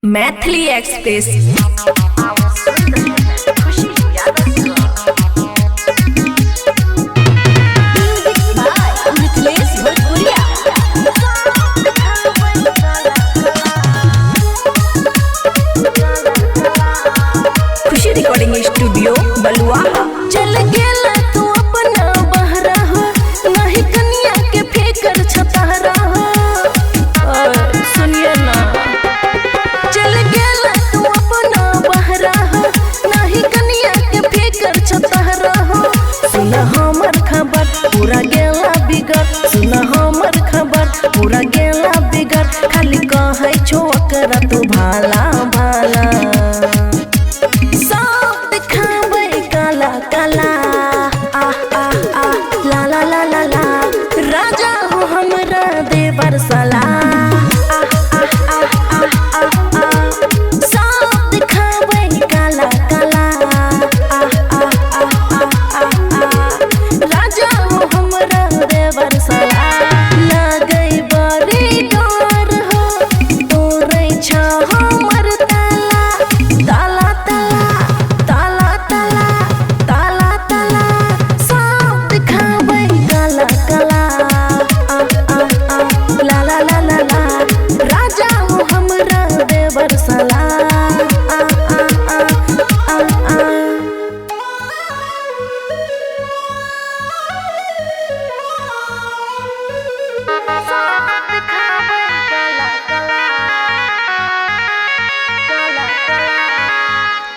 Maithili express. खुशी recording studio बलुआ। चल गेला तू अपना बहरा हो, नहीं कन्या के फेकर छतहरा हो। सुनिए ना, चल गेला तू अपना बहरा हो, नहीं कन्या के फेकर छतहरा हो। सुन हमर खबर पूरा गेला बिगड़, सुन हमर खबर पूरा गेला बिगड़। खाली कहै छो ओकरा तू भाला भाला, काला आ आ आ ला ला ला ला ला। राजा हो हमरा देवर साला, आ आ आ आ आ आ। सब दिखावे काला काला, आ आ आ आ आ आ। राजा हो हमरा देवर साला। लगई बड़ी डर हो, तोरे छा हमर ताला ताला ताला ताला ताला ताला ताला। सब दिखावे काला काला, आ आ आ ला ला ला ला ला। राजा हो हमरा देवर साला, आ आ आ आ आ।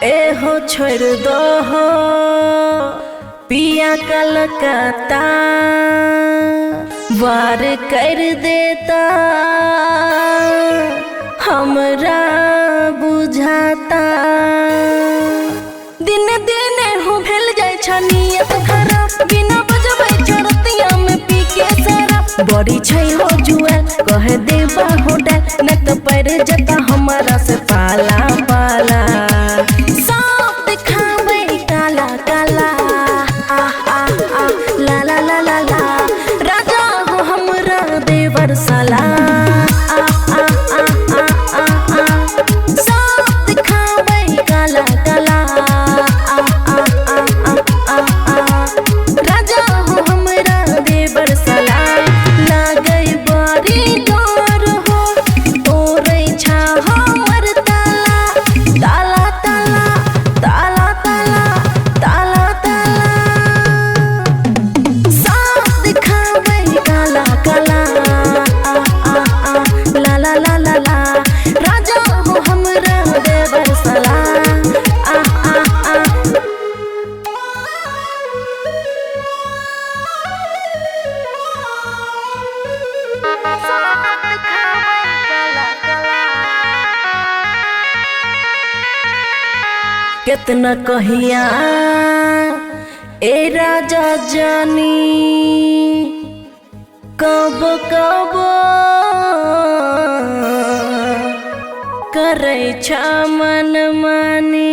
एहो छोड़ दो हो पिया कलकत्ता, वार कर देता हमरा बुझाता। दिन दिन हो भेल जाय छ नियत खराब, बिना बजबै चरतिया में पी के शराब। बड़ी छै हो जुएल कह देबा हो डर, न तो पड़ जता हमारा से पाला पाला। सब दिखावे काला काला, आ आ आ ला ला ला ला ला। राजा हो हमरा देवर साला, आ आ आ आ आ आ। सब दिखावे काला काला, आ आ आ आ आ आ। राजा हो हमरा देवर साला। लागई बड़ी डर हो, तोरे छा हमर ताला ताला ताला ताला ताला ताला ताला। सब दिखावे काला काला, आ आ आ ला ला ला ला ला। राजा हो हमरा देवर साला, आ आ आ। कितना कहिया ए राजा जानी, कब कब करे छ मन मानी।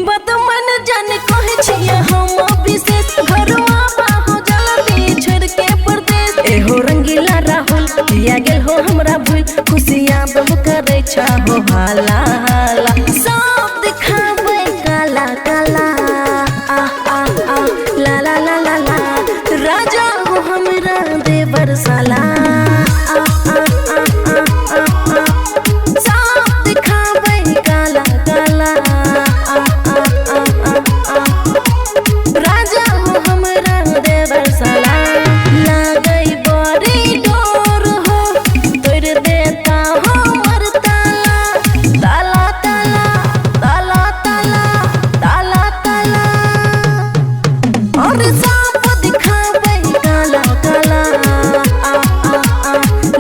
बदमन जाने कहे छियै हम विशेष, घरवा बाहो जल्दी छोड़ के परदेश। एहो रंगीला राहुल किया गेल हो हमरा भूल, खुशियाँ बब करे छ हो हाला हाला। सब दिखावे काला काला, आ आ आ ला ला ला ला ला। राजा हो हमरा देवर साला, आ आ आ आ आ आ। सब दिखावे काला काला, आ आ आ आ आ। राजा हो हमरा देवर साला। लागई बड़ी डर हो, तोड़ देता हमर ताला ताला ताला ताला ताला ताला ताला। और सब दिखावे काला काला, आ आ आ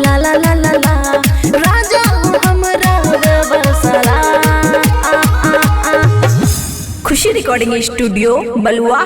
ला ला ला ला ला। राजा हो हमरा देवर साला, आ आ आ। खुशी रिकॉर्डिंग स्टूडियो बलुआ।